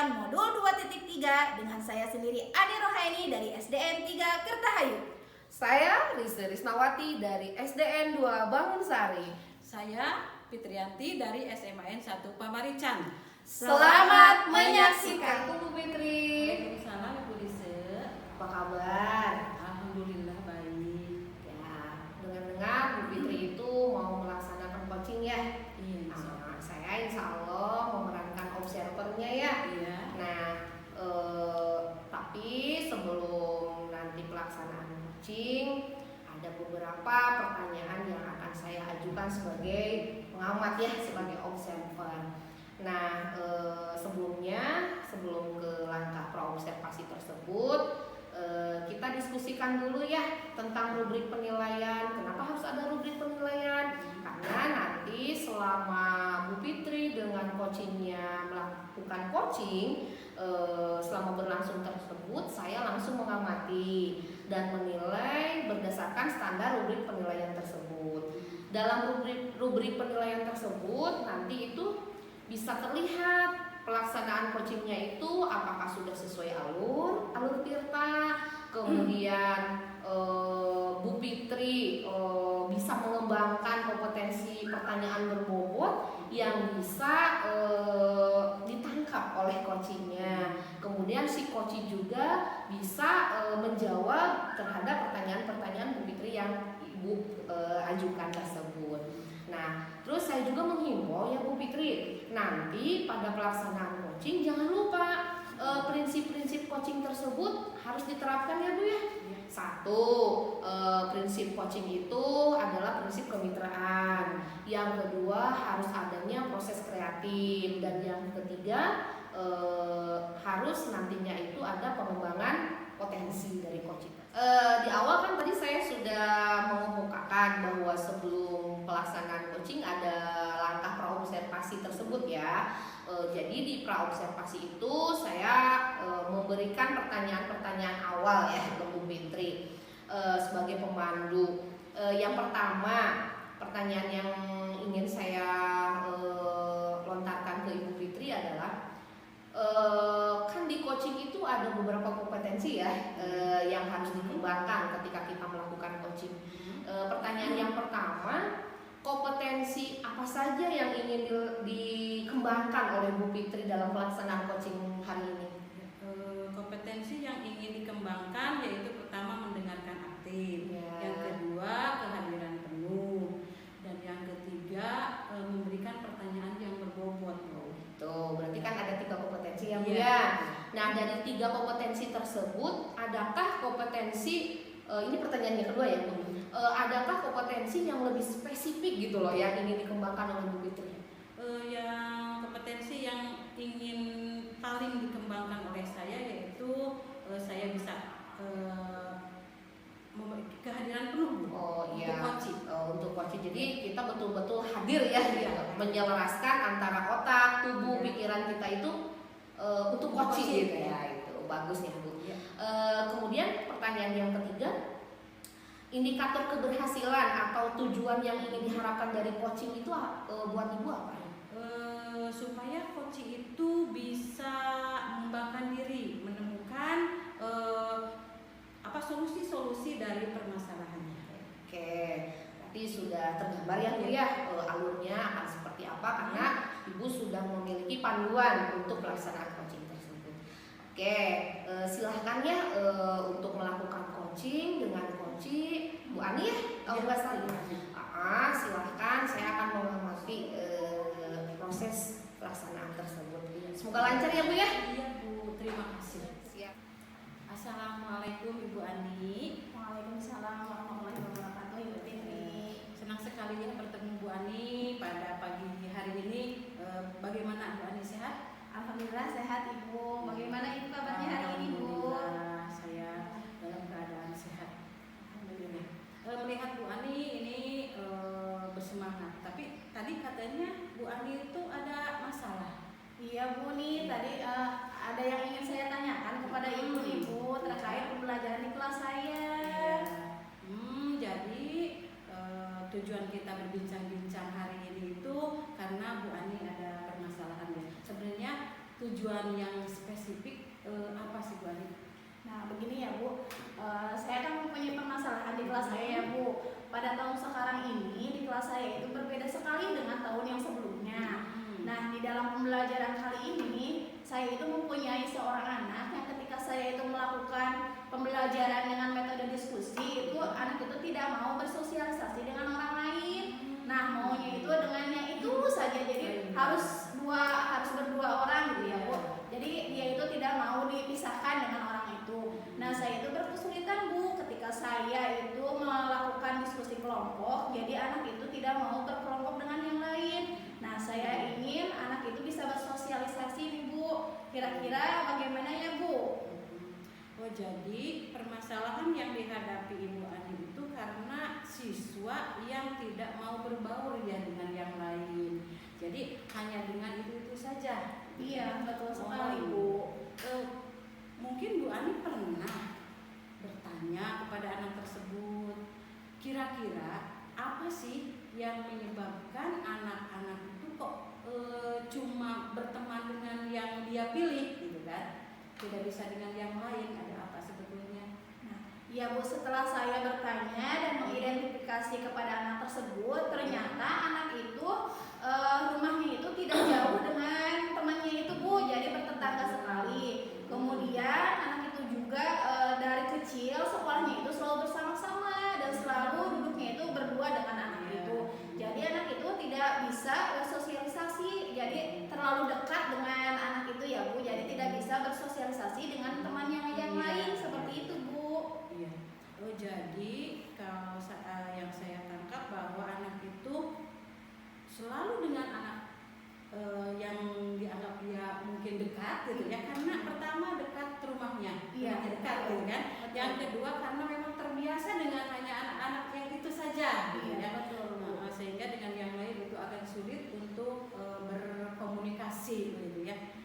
Pembelajaran Modul 2.3 dengan saya sendiri Ani Rohaini dari SDN 3 Kertahayu. Saya Rizky Risnawati dari SDN 2 Bangunsari. Saya Fitrianti dari SMAN 1 Pamarican. Selamat menyaksikan Bu Fitri. Waalaikumsalam Ibu Lise. Apa kabar? Alhamdulillah baik. Ya, dengar-dengar Bu Fitri itu mau melaksanakan coaching ya. Iya, Saya insya Allah memerankan observernya ya. Iya. Nah, tapi sebelum nanti pelaksanaan coaching, ada beberapa pertanyaan yang akan saya ajukan sebagai pengamat ya, sebagai observer. Nah, sebelum ke langkah praobservasi tersebut, kita diskusikan dulu ya tentang rubrik penilaian. Kenapa harus ada rubrik penilaian? Karena nanti selama Bu Fitri dengan coachingnya melakukan coaching, selama berlangsung tersebut, saya langsung mengamati dan menilai berdasarkan standar rubrik penilaian tersebut. Dalam rubrik penilaian tersebut nanti itu bisa terlihat pelaksanaan coachingnya itu apakah sudah sesuai alur Tirta, kemudian Bu Fitri bisa mengembangkan kompetensi pertanyaan berbobot yang bisa ditangkap oleh coachingnya. Kemudian si coaching juga bisa menjawab terhadap pertanyaan-pertanyaan Bu Fitri yang Ibu ajukan tersebut. Nah, terus saya juga menghimbau ya Bu Fitri, nanti pada pelaksanaan coaching jangan lupa prinsip-prinsip coaching tersebut harus diterapkan ya Bu ya. Satu, prinsip coaching itu adalah prinsip kemitraan. Yang kedua, harus adanya proses kreatif. Dan yang ketiga, harus nantinya itu ada pengembangan potensi dari coaching. Di awal kan tadi saya sudah mengemukakan bahwa sebelum pelaksanaan coaching ada langkah praobservasi tersebut ya. Jadi di praobservasi itu saya memberikan pertanyaan-pertanyaan awal ya ke Bu Fitri sebagai pemandu. Yang pertama, pertanyaan yang ingin saya lontarkan ke Ibu Fitri adalah kan di coaching itu ada beberapa kompetensi ya yang harus dikembangkan ketika kita melakukan coaching. Pertanyaan yang pertama, kompetensi apa saja yang ingin dikembangkan oleh Bu Fitri dalam pelaksanaan coaching hari ini? Kompetensi yang ingin dikembangkan yaitu pertama mendengarkan aktif, yang kedua kehadiran penuh, dan yang ketiga memberikan pertanyaan yang berbobot. Tuh, berarti kan ada 3 kompetensi ya Bu Iya. ya. Nah, dari 3 kompetensi tersebut, adakah kompetensi ini pertanyaan yang kedua ya Bu. Adakah kompetensi yang lebih spesifik gitu loh yang ingin dikembangkan oleh Bu Fitri? Yang kompetensi yang ingin paling dikembangkan oleh saya yaitu saya bisa kehadiran penuh untuk coaching. Untuk coaching. Jadi kita betul-betul hadir ya, menyelaraskan antara otak, tubuh, pikiran kita itu untuk coaching gitu ya. Itu bagus ya Bu. Kemudian pertanyaan yang ketiga, indikator keberhasilan atau tujuan yang ingin diharapkan dari coaching itu buat Ibu apa? Supaya coaching itu bisa mengembangkan diri, menemukan solusi-solusi dari permasalahannya. Oke, berarti sudah tergambar ya Bu ya alurnya akan seperti apa karena Ibu sudah memiliki panduan untuk pelaksanaan coaching tersebut. Oke, silahkan ya untuk melakukan coaching dengan coaching Bu Ani ya, kalau nggak salah. Silahkan, saya akan mengamati proses pelaksanaan tersebut. Semoga lancar ya Bu ya. Iya Bu, terima kasih. Siap. Assalamualaikum Ibu Ani. Waalaikumsalam warahmatullahi wabarakatuh Ibu Fitri. Senang sekali ya bertemu Bu Ani pada pagi hari ini. Bagaimana Bu Ani, sehat? Alhamdulillah sehat Ibu. Bagaimana Ibu kabarnya hari ini Bu? Alhamdulillah, saya dalam keadaan sehat. Alhamdulillah. Melihat Bu Ani ini bersemangat. Tapi tadi katanya Bu Ani itu ada masalah. Iya Bu, nih tadi ada yang ingin saya tanyakan kepada Ibu terkait pembelajaran di kelas saya. Jadi tujuan kita berbincang-bincang hari ini itu karena Bu Ani ada permasalahan ya. Sebenarnya tujuan yang spesifik apa sih Bu Ani? Nah begini ya Bu, saya kan mempunyai permasalahan di kelas saya ya Bu. Pada tahun sekarang ini di kelas saya itu berbeda sekali dengan tahun yang sebelumnya. Nah di dalam pembelajaran kali ini saya itu mempunyai seorang anak yang ketika saya itu melakukan pembelajaran dengan metode diskusi itu anak itu tidak mau bersosialisasi dengan orang lain. Nah maunya itu dengannya itu saja, jadi harus berdua orang gitu ya Bu. Jadi dia itu tidak mau dipisahkan dengan orang itu. Nah saya itu berkesulitan Bu ketika saya itu melakukan diskusi kelompok, jadi anak itu tidak mau berkelompok dengan yang lain. Nah saya ingin anak itu bisa bersosialisasi nih Bu. Kira-kira bagaimana ya Bu? Oh jadi permasalahan yang dihadapi Ibu Ani itu karena siswa yang tidak mau berbaur ya dengan yang lain. Jadi hanya dengan itu saja. Iya betul sekali Bu. Mungkin Bu Ani pernah bertanya kepada anak tersebut, kira-kira apa sih yang menyebabkan anak-anak itu kok cuma berteman dengan yang dia pilih gitu kan? Tidak bisa dengan yang lain, ada apa sebetulnya? Nah, ya Bu, setelah saya bertanya dan mengidentifikasi kepada anak tersebut, ternyata anak itu rumahnya itu tidak jauh dengan temannya itu Bu, jadi bertetangga sekali. Kemudian anak itu juga dari kecil sekolahnya itu selalu bersama-sama dan selalu duduknya itu berdua dengan anak itu. Jadi anak itu tidak bisa bersosialisasi, jadi terlalu dekat dengan anak itu ya Bu, jadi tidak bisa bersosialisasi dengan temannya yang lain seperti itu Bu. Iya. Oh jadi kalau yang saya tangkap bahwa anak itu selalu dengan anak yang dianggap dia mungkin dekat gitu ya, karena pertama dekat rumahnya, rumahnya dekat gitu kan. Yang kedua karena memang terbiasa dengan hanya anak-anak yang itu saja gitu ya. Sehingga dengan yang lain itu akan sulit untuk berkomunikasi gitu ya.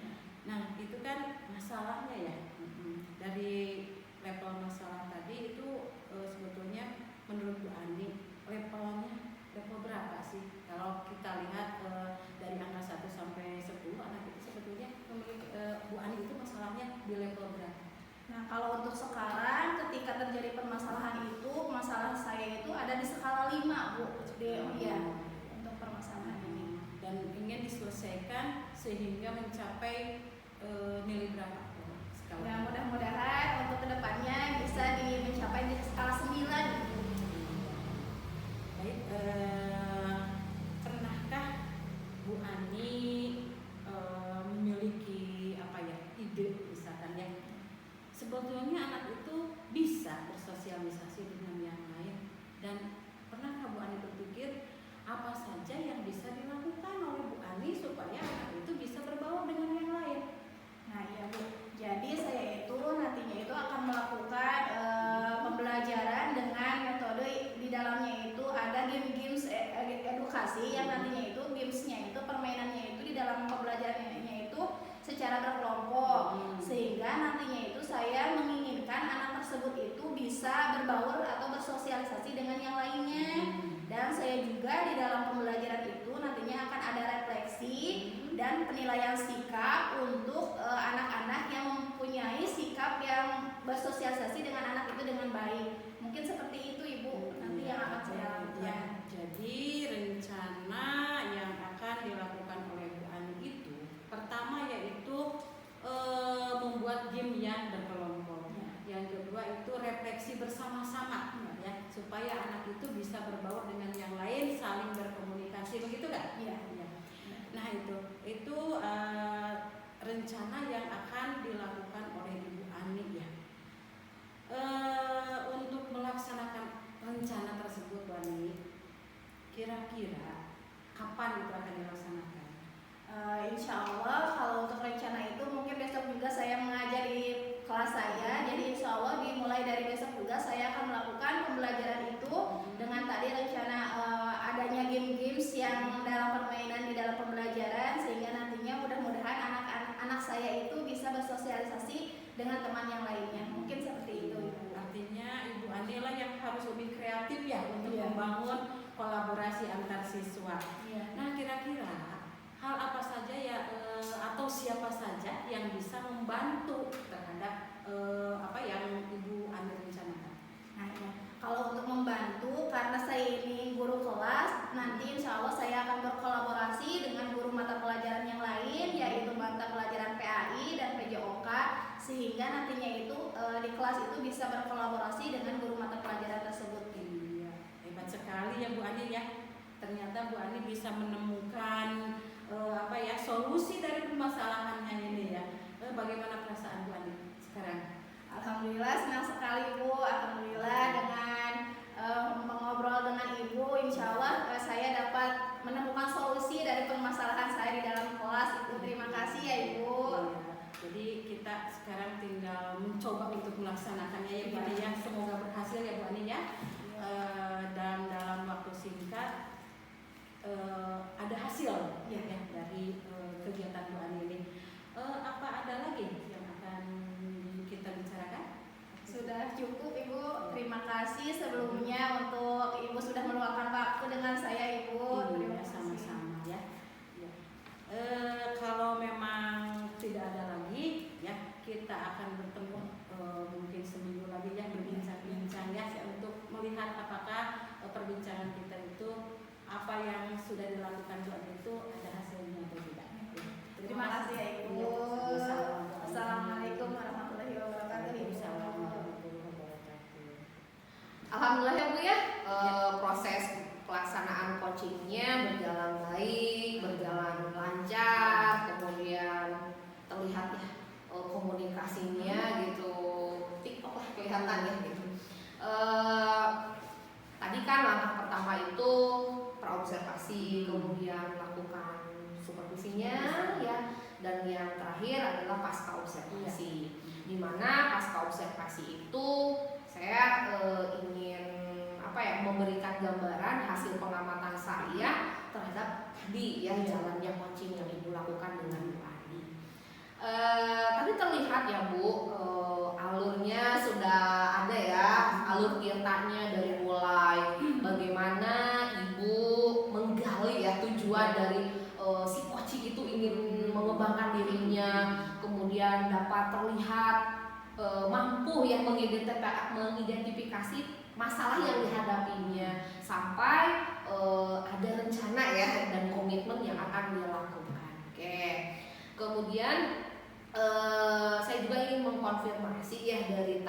Nah itu kan masalahnya ya. Dari level masalah tadi itu sebetulnya menurut Bu Ani level berapa sih? Kalau kita lihat dari angka 1 sampai 10 anak itu sebetulnya Bu Ani itu masalahnya di level berapa? Nah kalau untuk sekarang ketika terjadi permasalahan itu, masalah saya itu ada di skala 5 Bu. Ya, untuk permasalahan ini. Dan ingin diselesaikan sehingga mencapai nilai berapa? Ya mudah-mudahan untuk kedepannya bisa mencapai di skala 9 gitu. Baik, pernahkah Bu Ani memiliki ide misalkan ya, sebetulnya anak itu bisa bersosialisasi dengan yang lain, dan pernahkah Bu Ani berpikir apa saja yang bisa dilakukan oleh Bu Ani supaya anak itu bisa berbaur dengan yang lain? Nah iya Bu, jadi saya itu nantinya itu akan melakukan pembelajaran dengan metode di dalamnya itu ada game-games edukasi yang nantinya itu gamesnya itu permainannya itu di dalam pembelajarannya itu secara berkelompok, sehingga nantinya itu saya menginginkan anak tersebut itu bisa berbaur atau bersosialisasi dengan yang lainnya. Dan saya juga di dalam pembelajaran itu nantinya akan ada refleksi dan penilaian sikap untuk anak-anak yang mempunyai sikap yang bersosialisasi dengan anak itu dengan baik. Mungkin seperti itu Ibu nanti yang akan saya lakukan. Ya, jadi rencana yang akan dilakukan oleh Bu Ani itu pertama yaitu membuat game yang berkelompok. Yang kedua itu refleksi bersama-sama ya, supaya anak itu bisa berbaur dengan yang lain, saling berkomunikasi, begitu kan? Iya. Ya. Nah itu rencana yang akan dilakukan oleh Ibu Ani ya. Untuk melaksanakan rencana tersebut Bu Ani, kira-kira kapan itu akan dilaksanakan? Insya Allah kalau untuk rencana itu mungkin besok juga saya mengajar di kelas saya. Jadi insya Allah dimulai dari besok juga saya akan melakukan pembelajaran itu dengan tadi rencana adanya game-games yang dalam permainan di dalam pembelajaran, sehingga nantinya mudah-mudahan anak saya itu bisa bersosialisasi dengan teman yang lainnya. Mungkin seperti itu. Artinya Ibu Ani lah yang harus lebih kreatif ya untuk Iya. membangun kolaborasi antar siswa. Iya. Nah kira-kira hal apa saja ya atau siapa saja yang bisa membantu terhadap apa yang Ibu Ani rencanakan? Nah, ya. Kalau untuk membantu, karena saya ini guru kelas, nanti insya Allah saya akan berkolaborasi dengan guru mata pelajaran yang lain, yaitu mata pelajaran PAI dan PJOK, sehingga nantinya itu di kelas itu bisa berkolaborasi dengan guru mata pelajaran tersebut. Iya, hebat sekali ya Bu Ani ya. Ternyata Bu Ani bisa menemukan apa ya solusi dari permasalahannya ini ya. Bagaimana perasaan Bu Ani sekarang? Alhamdulillah senang sekali Bu. Alhamdulillah dengan mengobrol dengan Ibu, insya Allah saya dapat menemukan solusi dari permasalahan saya di dalam kelas itu. Terima kasih ya Ibu. Iya, jadi kita sekarang tinggal mencoba untuk melaksanakannya ya Bu Ani ya. Semoga berhasil ya Bu Ani ya. Dan dalam waktu singkat ada hasil ya dari kegiatan Bu Ani ini. Apa ada lagi yang akan kita bicarakan? Sudah cukup Ibu. Terima kasih sebelumnya untuk Ibu sudah meluangkan waktu dengan saya Ibu. Terima kasih. Sama-sama ya. Ya. Kalau memang tidak ada lagi ya kita akan bertemu mungkin seminggu lagi ya berbincang-bincang ya untuk melihat apakah perbincangan kita itu apa yang sudah dilakukan Bu Ani itu ada hasilnya atau tidak. Terima kasih ya Ibu. Assalamualaikum warahmatullahi wabarakatuh. Alhamdulillah ya Bu ya, proses pelaksanaan coachingnya berjalan baik, berjalan lancar, kemudian terlihat ya komunikasinya gitu, TikTok lah kelihatan ya gitu. Tadi kan langkah pertama itu praobservasi, kemudian lakukan supervisinya ya, dan yang terakhir adalah pasca observasi. Di mana pasca observasi itu saya ingin memberikan gambaran hasil pengamatan saya terhadap tadi ya jalannya coaching yang Ibu lakukan dengan Bu Ani. Tadi terlihat ya Bu, alurnya sudah ada ya, alur tirtanya dari mulai bagaimana Ibu menggali ya tujuan dari si coaching itu ingin mengembangkan dirinya, kemudian dapat terlihat mampu ya mengidentifikasi masalah yang dihadapinya, sampai ada rencana ya dan komitmen yang akan dia lakukan. Oke. Kemudian saya juga ingin mengkonfirmasi ya dari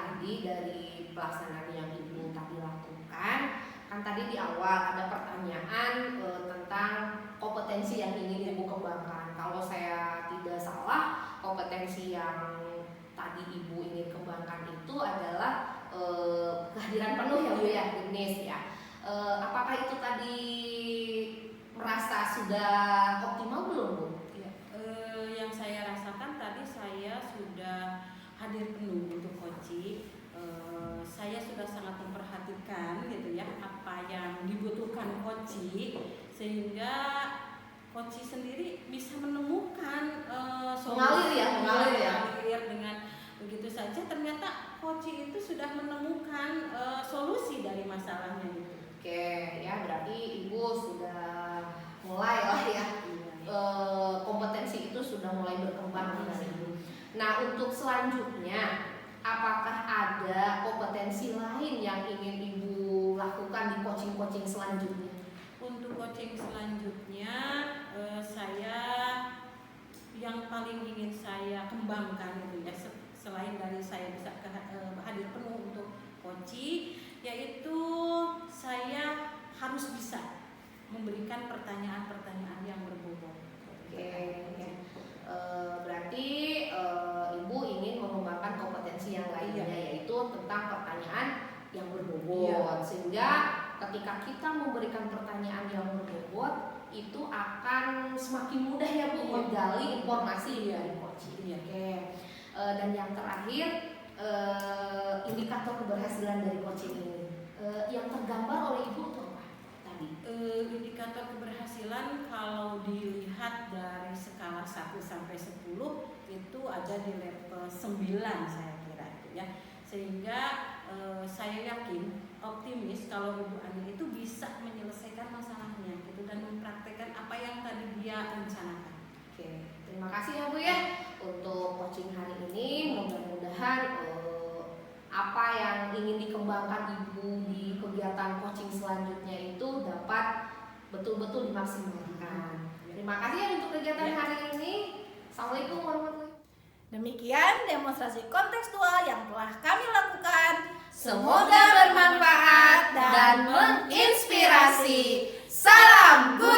pelaksanaan yang Ibu tadi lakukan. Kan tadi di awal ada pertanyaan tentang kompetensi yang ingin Ibu kembangkan. Kalau saya tidak salah, kompetensi yang tadi Ibu ingin kembangkan itu adalah kehadiran penuh ya Bu ya, Agnes ya. Apakah itu tadi merasa sudah optimal belum Bu? Ya, yang saya rasakan tadi saya sudah hadir penuh untuk coaching. Saya sudah sangat memperhatikan gitu ya apa yang dibutuhkan coaching, sehingga coaching sendiri bisa menemukan mengalir dengan begitu saja. Ternyata coaching itu sudah menemukan solusi dari masalahnya itu. Oke ya, berarti Ibu sudah mulai lah ya, kompetensi itu sudah mulai berkembang dengan Ibu. Nah untuk selanjutnya, apakah ada kompetensi lain yang ingin Ibu lakukan di coaching-coaching selanjutnya? Untuk coaching selanjutnya, saya yang paling ingin saya kembangkan itu ya, selain dari saya bisa hadir penuh untuk coaching, yaitu saya harus bisa memberikan pertanyaan-pertanyaan yang berbobot. Oke, ya. Berarti Ibu ingin mengembangkan kompetensi yang lainnya, yaitu tentang pertanyaan yang berbobot, sehingga ketika kita memberikan pertanyaan yang berbobot itu akan semakin mudah ya Bu menggali informasi dari coaching. Oke. Dan yang terakhir, indikator keberhasilan dari coaching ini yang tergambar oleh Ibu itu apa tadi? Indikator keberhasilan kalau dilihat dari skala 1 sampai 10 itu ada di level 9 saya kira itu ya. Sehingga saya yakin optimis kalau Ibu Ani itu bisa menyelesaikan masalahnya gitu dan mempraktekkan apa yang tadi dia rencanakan. Oke, terima kasih ya Bu ya untuk coaching hari ini. Mudah-mudahan apa yang ingin dikembangkan Ibu di kegiatan coaching selanjutnya itu dapat betul-betul dimaksimalkan. Terima kasih ya untuk kegiatan hari ini. Assalamualaikum warahmatullahi wabarakatuh. Demikian demonstrasi kontekstual yang telah kami lakukan. Semoga bermanfaat dan menginspirasi. Salam guru.